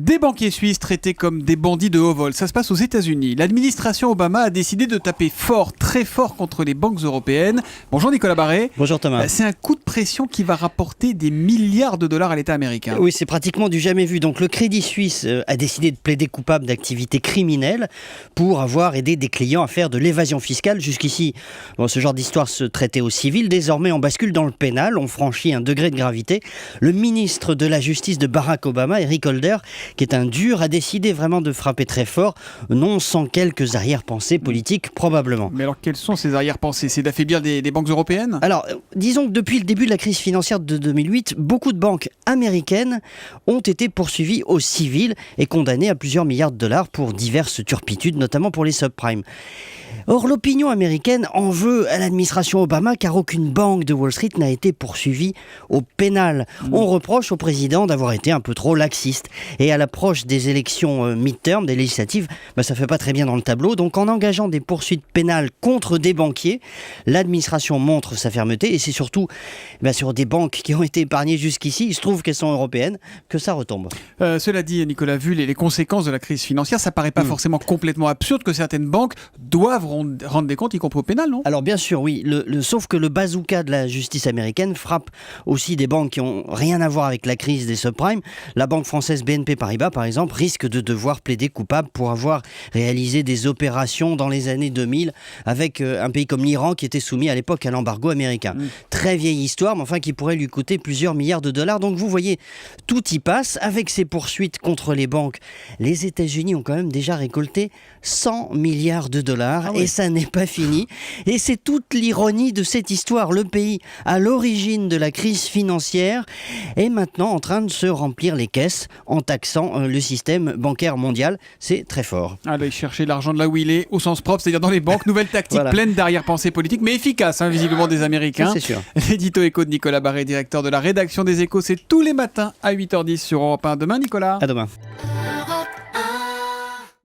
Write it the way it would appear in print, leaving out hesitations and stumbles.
Des banquiers suisses traités comme des bandits de haut vol, ça se passe aux États-Unis. L'administration Obama a décidé de taper fort, très fort contre les banques européennes. Bonjour Nicolas Barré. Bonjour Thomas. C'est un coup de pression qui va rapporter des milliards de dollars à l'État américain. Oui, c'est pratiquement du jamais vu. Donc le Crédit Suisse a décidé de plaider coupable d'activités criminelles pour avoir aidé des clients à faire de l'évasion fiscale. Jusqu'ici, ce genre d'histoire se traitait au civil. Désormais, on bascule dans le pénal. On franchit un degré de gravité. Le ministre de la Justice de Barack Obama, Eric Holder, qui est un dur, a décidé vraiment de frapper très fort, non sans quelques arrière-pensées politiques probablement. Mais alors quelles sont ces arrière-pensées? C'est d'affaiblir des banques européennes? Alors, disons que depuis le début de la crise financière de 2008, beaucoup de banques américaines ont été poursuivies au civil et condamnées à plusieurs milliards de dollars pour diverses turpitudes, notamment pour les subprimes. Or, l'opinion américaine en veut à l'administration Obama car aucune banque de Wall Street n'a été poursuivie au pénal. On reproche au président d'avoir été un peu trop laxiste. Et à l'approche des élections mid-term, des législatives, ça fait pas très bien dans le tableau. Donc en engageant des poursuites pénales contre des banquiers, l'administration montre sa fermeté et c'est surtout sur des banques qui ont été épargnées jusqu'ici, il se trouve qu'elles sont européennes, que ça retombe. Cela dit, Nicolas, vu les conséquences de la crise financière, ça paraît pas forcément complètement absurde que certaines banques doivent rendre des comptes, y compris au pénal, non? Alors bien sûr, oui. Sauf que le bazooka de la justice américaine frappe aussi des banques qui n'ont rien à voir avec la crise des subprimes. La banque française BNP Paribas, par exemple, risque de devoir plaider coupable pour avoir réalisé des opérations dans les années 2000 avec un pays comme l'Iran qui était soumis à l'époque à l'embargo américain. Très vieille histoire, mais enfin qui pourrait lui coûter plusieurs milliards de dollars. Donc vous voyez, tout y passe. Avec ces poursuites contre les banques, les États-Unis ont quand même déjà récolté 100 milliards de dollars. Et ça n'est pas fini. Et c'est toute l'ironie de cette histoire. Le pays à l'origine de la crise financière est maintenant en train de se remplir les caisses en taxant le système bancaire mondial. C'est très fort. Allez chercher l'argent de là où il est, au sens propre, c'est-à-dire dans les banques. Nouvelle tactique pleine d'arrière-pensées politiques, mais efficace, visiblement des Américains. C'est sûr. L'édito écho de Nicolas Barré, directeur de la rédaction des Échos, c'est tous les matins à 8h10 sur Europe 1. Demain, Nicolas. À demain.